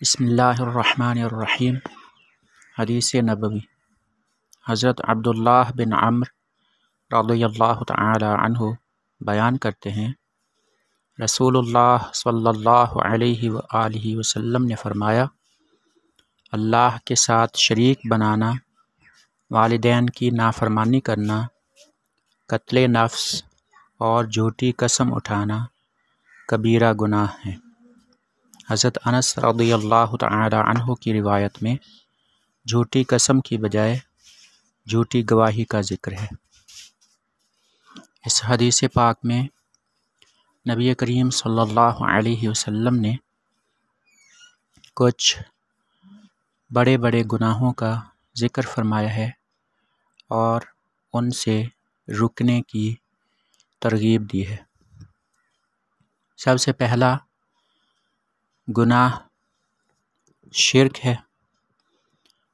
بسم اللہ الرحمن الرحیم۔ حدیث نبوی۔ حضرت عبداللہ بن عمرو رضی اللہ تعالی عنہ بیان کرتے ہیں، رسول اللہ صلی اللہ علیہ وآلہ وسلم نے فرمایا، اللہ کے ساتھ شریک بنانا، والدین کی نافرمانی کرنا، قتل نفس اور جھوٹی قسم اٹھانا کبیرہ گناہ ہیں۔ حضرت انس رضی اللہ تعالی عنہ کی روایت میں جھوٹی قسم کی بجائے جھوٹی گواہی کا ذکر ہے۔ اس حدیث پاک میں نبی کریم صلی اللہ علیہ وسلم نے کچھ بڑے بڑے گناہوں کا ذکر فرمایا ہے اور ان سے رکنے کی ترغیب دی ہے۔ سب سے پہلا گناہ شرک ہے،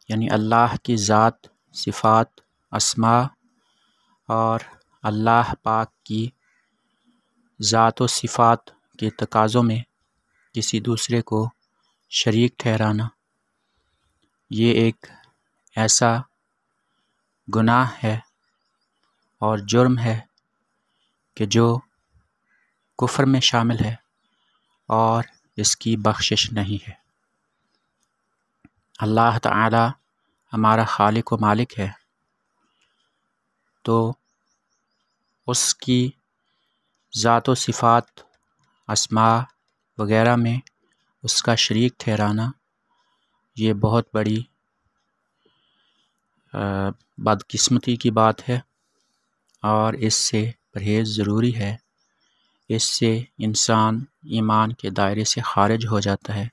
یعنی اللہ کی ذات، صفات، اسماء اور اللہ پاک کی ذات و صفات کے تقاضوں میں کسی دوسرے کو شریک ٹھہرانا۔ یہ ایک ایسا گناہ ہے اور جرم ہے کہ جو کفر میں شامل ہے اور اس کی بخشش نہیں ہے۔ اللہ تعالی ہمارا خالق و مالک ہے، تو اس کی ذات و صفات، اسماء وغیرہ میں اس کا شریک ٹھہرانا یہ بہت بڑی بدقسمتی کی بات ہے اور اس سے پرہیز ضروری ہے۔ اس سے انسان ایمان کے دائرے سے خارج ہو جاتا ہے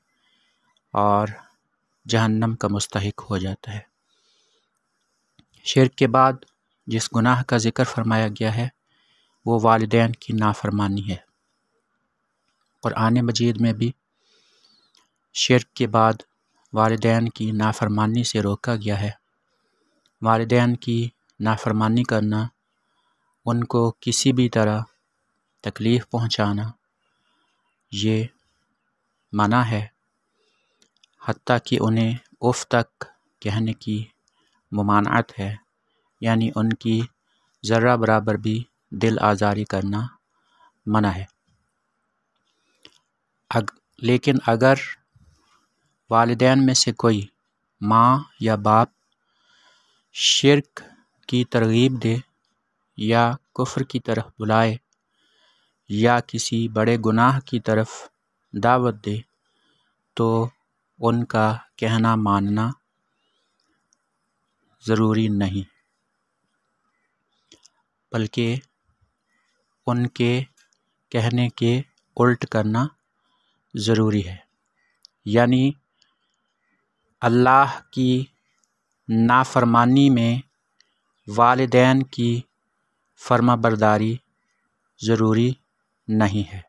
اور جہنم کا مستحق ہو جاتا ہے۔ شرک کے بعد جس گناہ کا ذکر فرمایا گیا ہے وہ والدین کی نافرمانی ہے۔ قرآن مجید میں بھی شرک کے بعد والدین کی نافرمانی سے روکا گیا ہے۔ والدین کی نافرمانی کرنا، ان کو کسی بھی طرح تکلیف پہنچانا، یہ منع ہے، حتیٰ کہ انہیں اف تک کہنے کی ممانعت ہے، یعنی ان کی ذرہ برابر بھی دل آزاری کرنا منع ہے۔ لیکن اگر والدین میں سے کوئی ماں یا باپ شرک کی ترغیب دے یا کفر کی طرف بلائے یا کسی بڑے گناہ کی طرف دعوت دے تو ان کا کہنا ماننا ضروری نہیں، بلکہ ان کے کہنے کے الٹ کرنا ضروری ہے۔ یعنی اللہ کی نافرمانی میں والدین کی فرما برداری ضروری نہیں ہے۔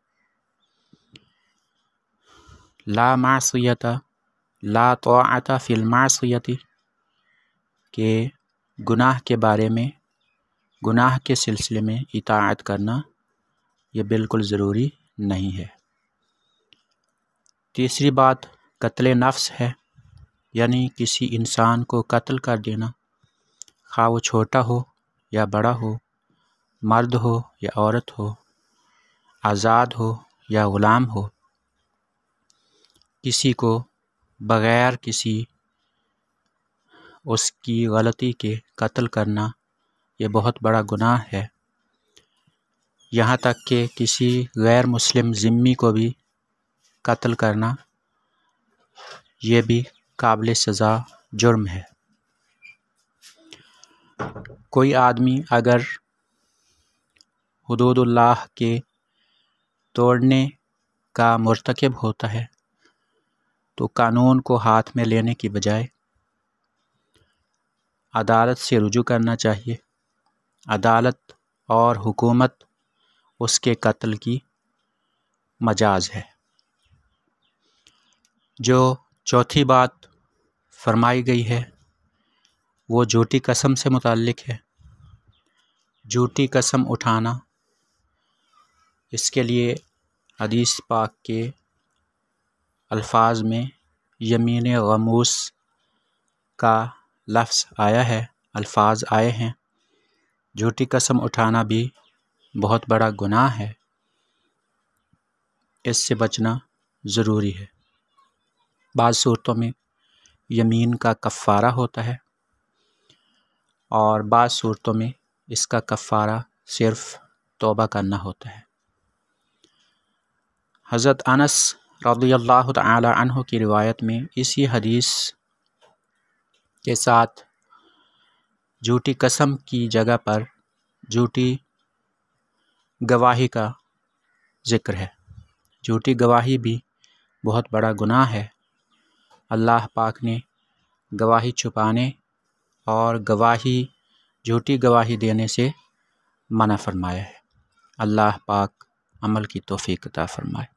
لا معصیت لا طاعت فی المعصیت، کہ گناہ کے بارے میں، گناہ کے سلسلے میں اطاعت کرنا یہ بالکل ضروری نہیں ہے۔ تیسری بات قتل نفس ہے، یعنی کسی انسان کو قتل کر دینا، خواہ وہ چھوٹا ہو یا بڑا ہو، مرد ہو یا عورت ہو، آزاد ہو یا غلام ہو، کسی کو بغیر کسی اس کی غلطی کے قتل کرنا یہ بہت بڑا گناہ ہے۔ یہاں تک کہ کسی غیر مسلم ذمی کو بھی قتل کرنا یہ بھی قابل سزا جرم ہے۔ کوئی آدمی اگر حدود اللہ کے توڑنے کا مرتکب ہوتا ہے تو قانون کو ہاتھ میں لینے کی بجائے عدالت سے رجوع کرنا چاہیے۔ عدالت اور حکومت اس کے قتل کی مجاز ہے۔ جو چوتھی بات فرمائی گئی ہے وہ جھوٹی قسم سے متعلق ہے۔ جھوٹی قسم اٹھانا، اس کے لیے حدیث پاک کے الفاظ میں یمین غموس کا لفظ آیا ہے، الفاظ آئے ہیں، جھوٹی قسم اٹھانا بھی بہت بڑا گناہ ہے، اس سے بچنا ضروری ہے۔ بعض صورتوں میں یمین کا کفارہ ہوتا ہے اور بعض صورتوں میں اس کا کفارہ صرف توبہ کرنا ہوتا ہے۔ حضرت انس رضی اللہ تعالی عنہ کی روایت میں اسی حدیث کے ساتھ جھوٹی قسم کی جگہ پر جھوٹی گواہی کا ذکر ہے۔ جھوٹی گواہی بھی بہت بڑا گناہ ہے۔ اللہ پاک نے گواہی چھپانے اور جھوٹی گواہی دینے سے منع فرمایا ہے۔ اللہ پاک عمل کی توفیق عطا فرمائے۔